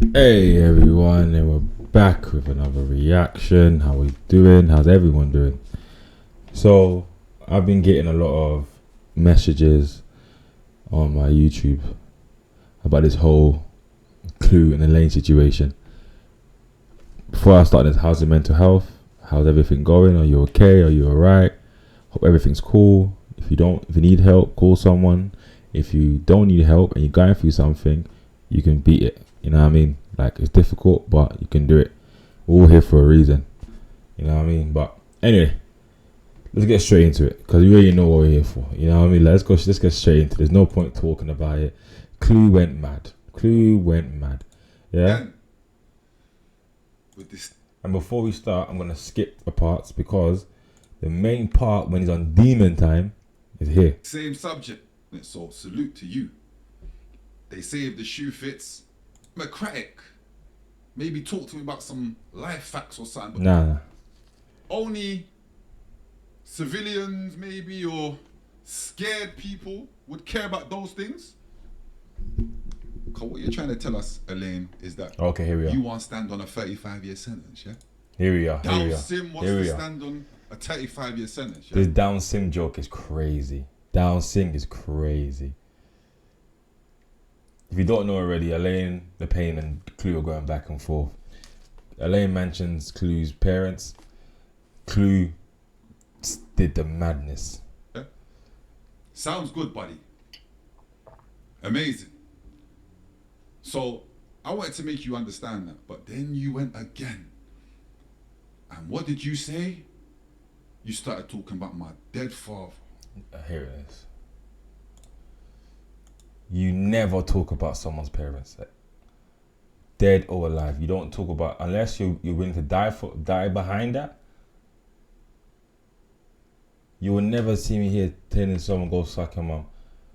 Hey everyone, and we're back with another reaction. How we doing? How's everyone doing? So, I've been getting a lot of messages on my YouTube about this whole Clue and Elaine situation. Before I start this, how's your mental health? How's everything going? Are you okay? Are you alright? Hope everything's cool. If you need help, call someone. If you don't need help and you're going through something, you can beat it. You know what I mean? Like, it's difficult, but you can do it. We're all here for a reason. You know what I mean? But anyway, let's get straight into it because you already know what we're here for. You know what I mean? Let's get straight into it. There's no point talking about it. Clue went mad. Yeah? Then, with this And before we start, I'm going to skip the parts because the main part when he's on demon time is here. same subject, so salute to you. They say if the shoe fits, democratic. Maybe talk to me about some life facts or something. But Nah. only civilians, maybe, or scared people would care about those things. Cause what you're trying to tell us, Elaine, is that Okay, here we are. you want to stand on a 35-year sentence, yeah? Here we are. Down Sim wants Here to we are. stand on a 35-year sentence, yeah? This Down Sim joke is crazy. Down Sim is crazy. If you don't know already, Elaine the Pain and Clue are going back and forth. Elaine mentions Clue's parents. Clue did the madness. Sounds good, buddy. Amazing. So, I wanted to make you understand that, but then you went again. And what did you say? You started talking about my dead father. Here it is. You never talk about someone's parents, dead or alive. You don't talk about unless you're willing to die behind that. You will never see me here telling someone go suck your mum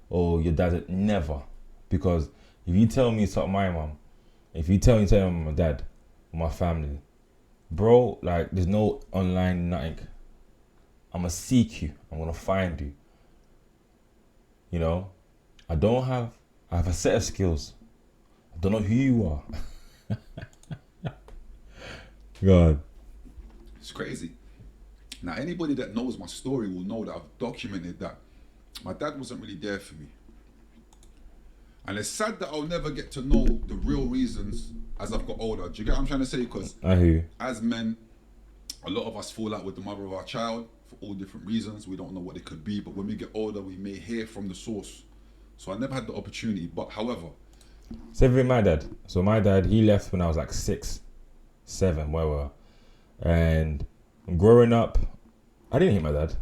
or your dad. Never, because if you tell me suck my mum, if you tell me my dad or my family, bro, like there's no online nothing. I'ma seek you. I'm gonna find you. You know, I have a set of skills. I don't know who you are. God. It's crazy. Now, anybody that knows my story will know that I've documented that my dad wasn't really there for me. And it's sad that I'll never get to know the real reasons as I've got older. Do you get what I'm trying to say? Because I hear you. as men, a lot of us fall out with the mother of our child for all different reasons. We don't know what it could be, but when we get older, we may hear from the source. So I never had the opportunity. But however, Same with my dad. So my dad, he left when I was like 6, 7, whatever. And growing up, I didn't hate my dad.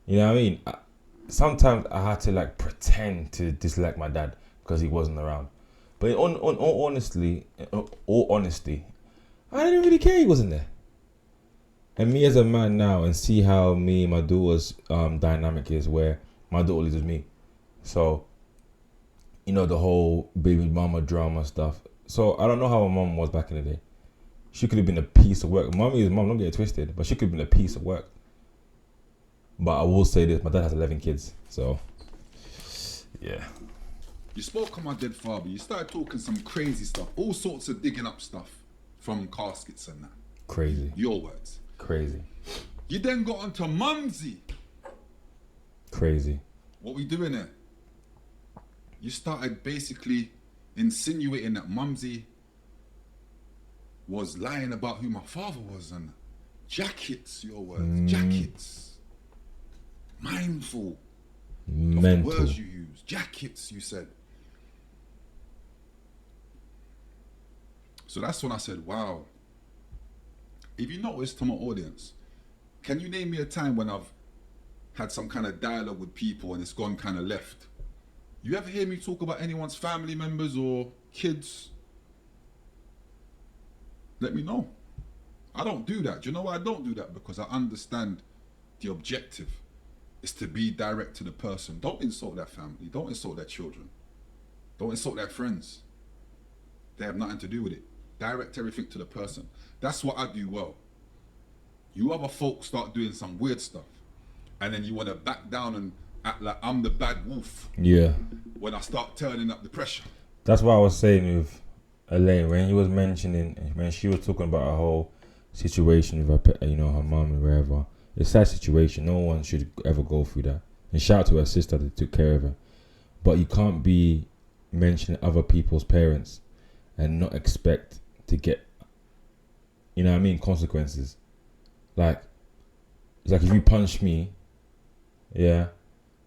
You know what I mean? Sometimes I had to like pretend to dislike my dad because he wasn't around. But all honesty, I didn't really care he wasn't there. And me as a man now, and see how me and my daughter's dynamic is, where my daughter lives with me. So, you know, the whole baby mama drama stuff. So I don't know how my mom was back in the day. She could have been a piece of work. Mommy is mom, don't get it twisted. But she could have been a piece of work. But I will say this, my dad has 11 kids. So, yeah. you spoke on my dead father. You started talking some crazy stuff. All sorts of digging up stuff from caskets and that. Crazy. Your words. Crazy. You then got onto Mumsy. Crazy. What we doing there? You started basically insinuating that Mumsy was lying about who my father was, and jackets, your words, jackets. Mindful of the Mental. words you use. Jackets, you said. So that's when I said, wow. If you notice, to my audience, can you name me a time when I've had some kind of dialogue with people and it's gone kind of left? You ever hear me talk about anyone's family members or kids? Let me know. I don't do that. Do you know why I don't do that? Because I understand the objective is to be direct to the person. Don't insult their family. Don't insult their children. Don't insult their friends. They have nothing to do with it. Direct everything to the person. That's what I do well. You other folks start doing some weird stuff, and then you want to back down and act like I'm the bad wolf Yeah. when I start turning up the pressure. That's what I was saying with Elaine, when he was mentioning, when she was talking about a whole situation with her, her mum and wherever, it's a sad situation. No one should ever go through that. And shout out to her sister that took care of her. But you can't be mentioning other people's parents and not expect to get, consequences. Like, it's like if you punch me, yeah,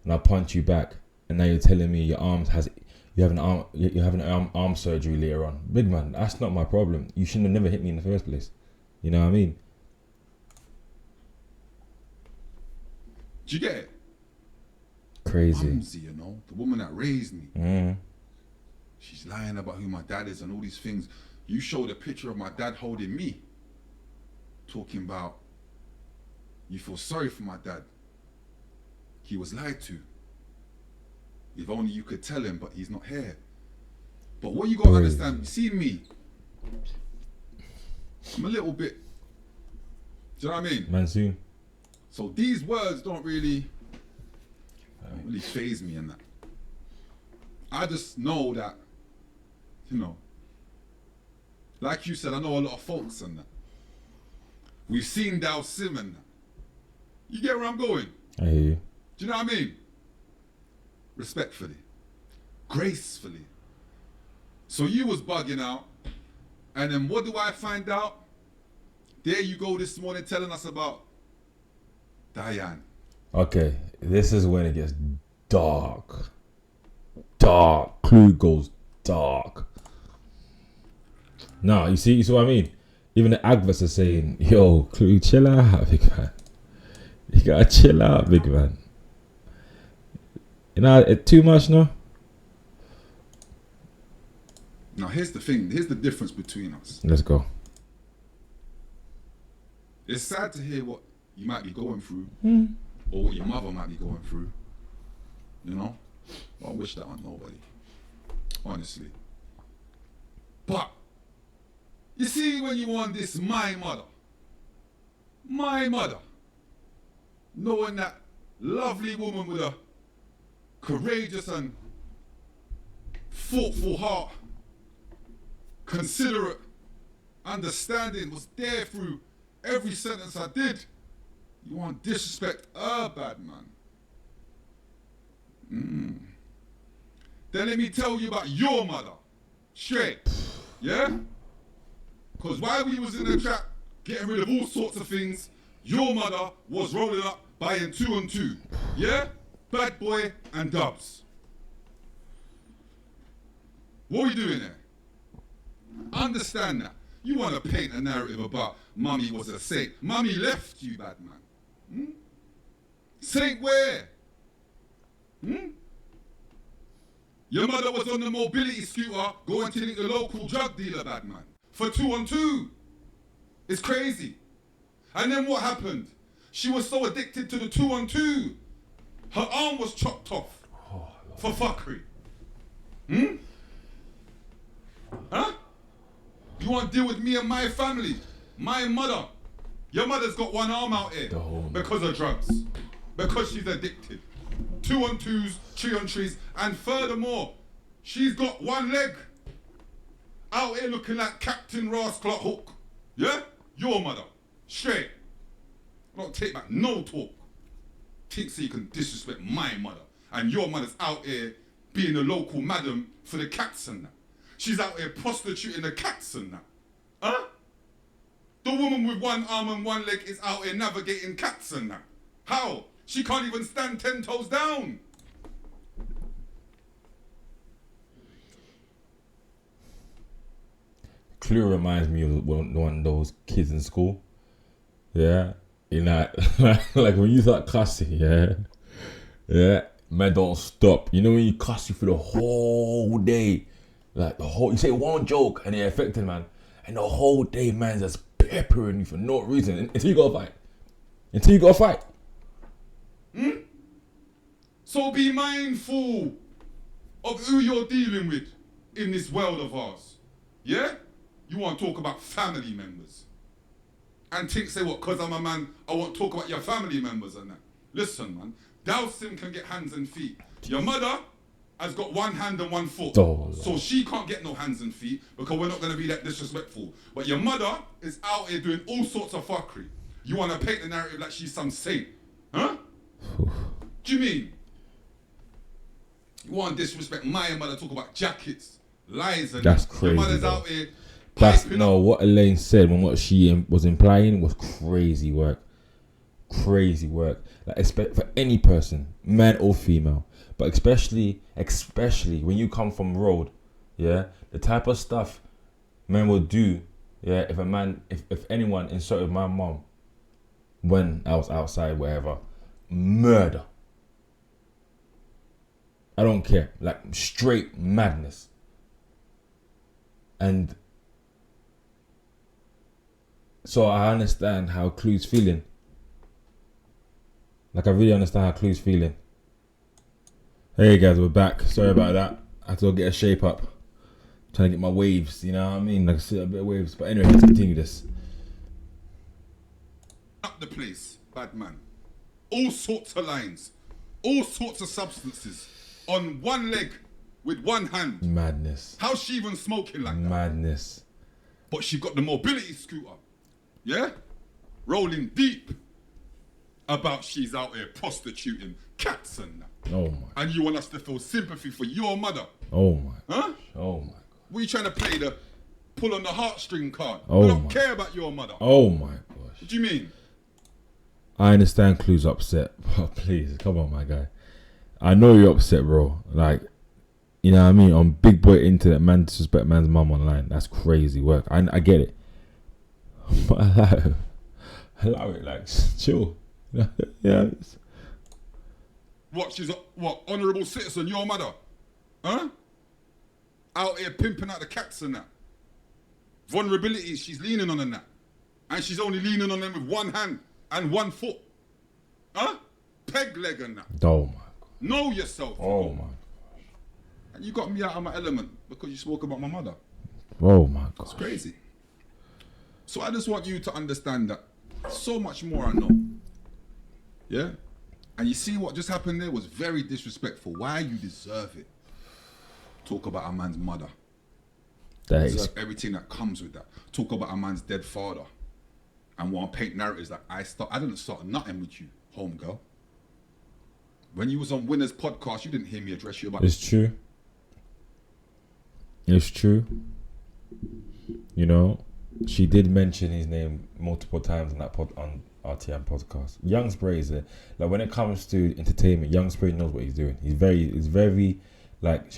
and I punch you back, and now you're telling me you have an arm surgery later on. Big man, that's not my problem. You shouldn't have never hit me in the first place. You know what I mean? Do you get it? Crazy. Mumsy, the woman that raised me. She's lying about who my dad is and all these things. You showed a picture of my dad holding me, talking about you feel sorry for my dad. He was lied to. If only you could tell him, but he's not here. But what you got to understand, you see me, I'm a little bit, do you know what I mean? Monsoon. So these words don't really faze me in that. I just know that, like you said, I know a lot of folks and that. We've seen Dow Sim and that. You get where I'm going? I hear you. Do you know what I mean? Respectfully. Gracefully. So you was bugging out, and then what do I find out? There you go this morning telling us about Diane. Okay, this is when it gets dark. Dark. Clue goes dark. Now, you see what I mean? Even the adverts are saying, yo, Clue, chill out, big man. You gotta chill out, big man. It's too much now. Now, here's the thing. Here's the difference between us. Let's go. It's sad to hear what you might be going through, or what your mother might be going through. Well, I wish that on nobody. Honestly. But, you see, when you want this, my mother, knowing that lovely woman with a courageous and thoughtful heart, considerate, understanding, was there through every sentence I did. You want to disrespect her, bad man. Then let me tell you about your mother. Straight. Yeah? Because while we was in the trap, getting rid of all sorts of things, your mother was rolling up, buying 2 and 2. Yeah? Bad boy and dubs. What are we doing there? Understand that. You want to paint a narrative about mummy was a saint. Mummy left you, bad man. Saint where? Your mother was on the mobility scooter going to the local drug dealer, bad man. For 2 and 2. It's crazy. And then what happened? She was so addicted to the 2 and 2. Her arm was chopped off. For fuckery. Huh? You want to deal with me and my family? My mother. Your mother's got one arm out here because of drugs. Because she's addicted. 2 and 2s, 3 and 3s, and furthermore, she's got one leg. Out here looking like Captain Rasclot Hook. Yeah? Your mother. Straight. I don't take back no talk. Think so you can disrespect my mother. And your mother's out here being a local madam for the cats and that. She's out here prostituting the cats and that. Huh? The woman with one arm and one leg is out here navigating cats and that. How? She can't even stand 10 toes down. Clue reminds me of one of those kids in school. Yeah. Like when you start cussing, yeah, man, don't stop. You know when you cuss you for the whole day, like you say one joke and it affected, man, and the whole day, man's just peppering you for no reason until you gotta fight. So be mindful of who you're dealing with in this world of ours. Yeah? You want to talk about family members. And think, say what, because I'm a man, I won't talk about your family members and that. Listen, man, Dowsim can get hands and feet. Your mother, has got one hand and one foot. Oh, so she can't get no hands and feet because we're not going to be that disrespectful. But your mother is out here doing all sorts of fuckery. You want to paint the narrative like she's some saint. Huh? Do you mean? You want to disrespect my mother, talk about jackets, lies and that's that. crazy. Your mother's Bro. out here That's piping no up. what Elaine said when what she was implying was crazy work. Crazy work. Like expect for any person, man or female, but especially when you come from road, yeah, the type of stuff men will do, yeah. If anyone insulted my mom when I was outside, wherever, murder. I don't care, like straight madness. And so I understand how Clue's feeling. Like I really understand how Clue's feeling. Hey guys, we're back. Sorry about that. I had to go get a shape up. Trying to get my waves, you know what I mean? Like a bit of waves. But anyway, let's continue this. Up the place, bad man. All sorts of lines, all sorts of substances on one leg with one hand. Madness. How's she even smoking like that? Madness. But she got the mobility scooter, yeah? Rolling deep about she's out here prostituting cats and that. Oh my. And you want us to feel sympathy for your mother, Oh my. huh? Oh my. What are you trying to play the pull on the heartstring card? Oh We don't my. care about your mother. Oh my gosh. What do you mean? I understand Clue's upset. But please, come on, my guy. I know you're upset, bro. Like, you know what I mean? On big boy internet, man disrespect man's mum online. That's crazy work. I get it. But allow it, like, chill. Yeah. it's- What, she's a, what, honourable citizen, your mother? Huh? Out here pimping out the cats and that. Vulnerabilities, she's leaning on and that. And she's only leaning on them with one hand and one foot. Huh? Peg leg and that. Oh my. Know yourself. Oh my. And you got me out of my element because you spoke about my mother. Oh my god. It's crazy. So I just want you to understand that so much more I know. Yeah? And you see what just happened there was very disrespectful. Why you deserve it? Talk about a man's mother. That is Deserve everything that comes with that. Talk about a man's dead father. And want to paint narratives like I didn't start nothing with you, homegirl. When you was on Winners podcast, you didn't hear me address you about It's true. It's true. You know, she did mention his name multiple times on that on RTM podcast. Young Spray is it. Like when it comes to entertainment, Young Spray knows what he's doing. He's very like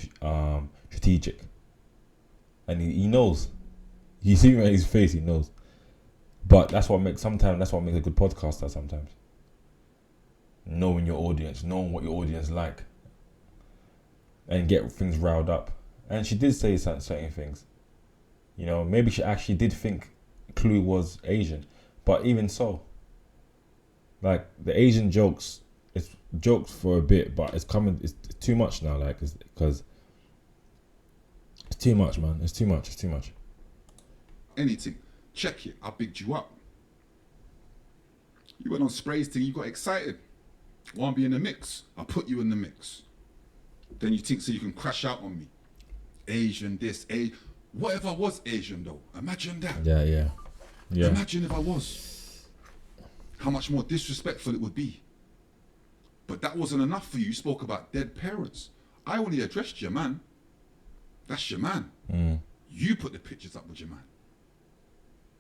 strategic, and he knows. You see him in his face, he knows. But that's what makes a good podcaster sometimes. Knowing your audience, knowing what your audience like, and get things riled up. And she did say certain things. You know, maybe she actually did think Clue was Asian, but even so, like the Asian jokes, it's jokes for a bit, but it's too much now. Like, because it's too much, man. It's too much. anything. Check it. I bigged you up. You went on Spray's thing. You got excited. Want to be in the mix? I put you in the mix. Then you think so you can crash out on me. Asian this, what if I was Asian though? Imagine that. Yeah. Imagine if I was. How much more disrespectful it would be. But that wasn't enough for you. You spoke about dead parents. I only addressed your man. That's your man. You put the pictures up with your man.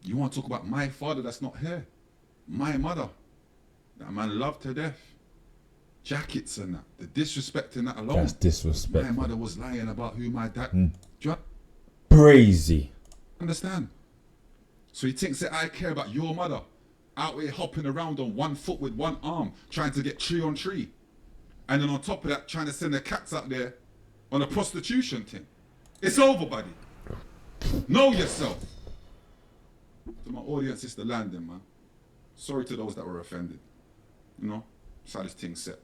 You want to talk about my father that's not here? My mother. That man loved to death. Jackets and that. The disrespect in that alone. That's disrespectful. My mother was lying about who my dad... Do you Crazy. understand? So he thinks that I care about your mother out here hopping around on one foot with one arm, trying to get tree on tree. And then on top of that, trying to send the cats out there on a prostitution thing. It's over, buddy. Know yourself. To my audience, it's the landing, man. Sorry to those that were offended. You know, that's how this thing's set.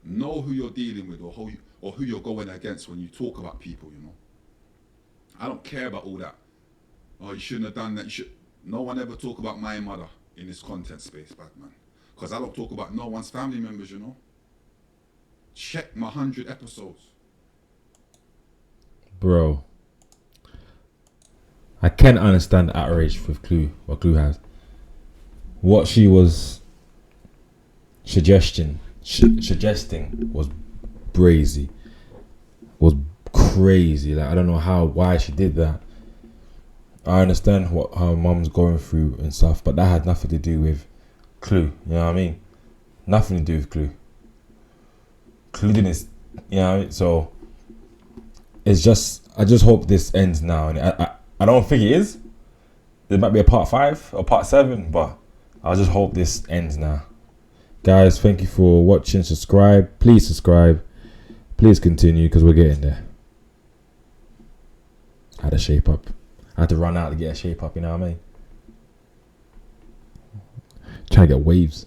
Know who you're dealing with or who you're going against when you talk about people, you know. I don't care about all that. Oh, you shouldn't have done that. No one ever talk about my mother in this content space, Batman. Because I don't talk about no one's family members, you know. Check my 100 episodes. bro, I can understand the outrage with Clue, what Clue has. What she was suggesting was brazy, was crazy. Like, I don't know why she did that. I understand what her mum's going through and stuff, but that had nothing to do with Clue. You know what I mean? Nothing to do with Clue. Clue didn't, you know what I mean? So it's just, I just hope this ends now. And I don't think it is. There might be a part 5 or part 7, but I just hope this ends now. Guys, thank you for watching. Subscribe. Please subscribe. Please continue, because we're getting there. I had to shape up. I had to run out to get a shape up, you know what I mean? Trying to get waves.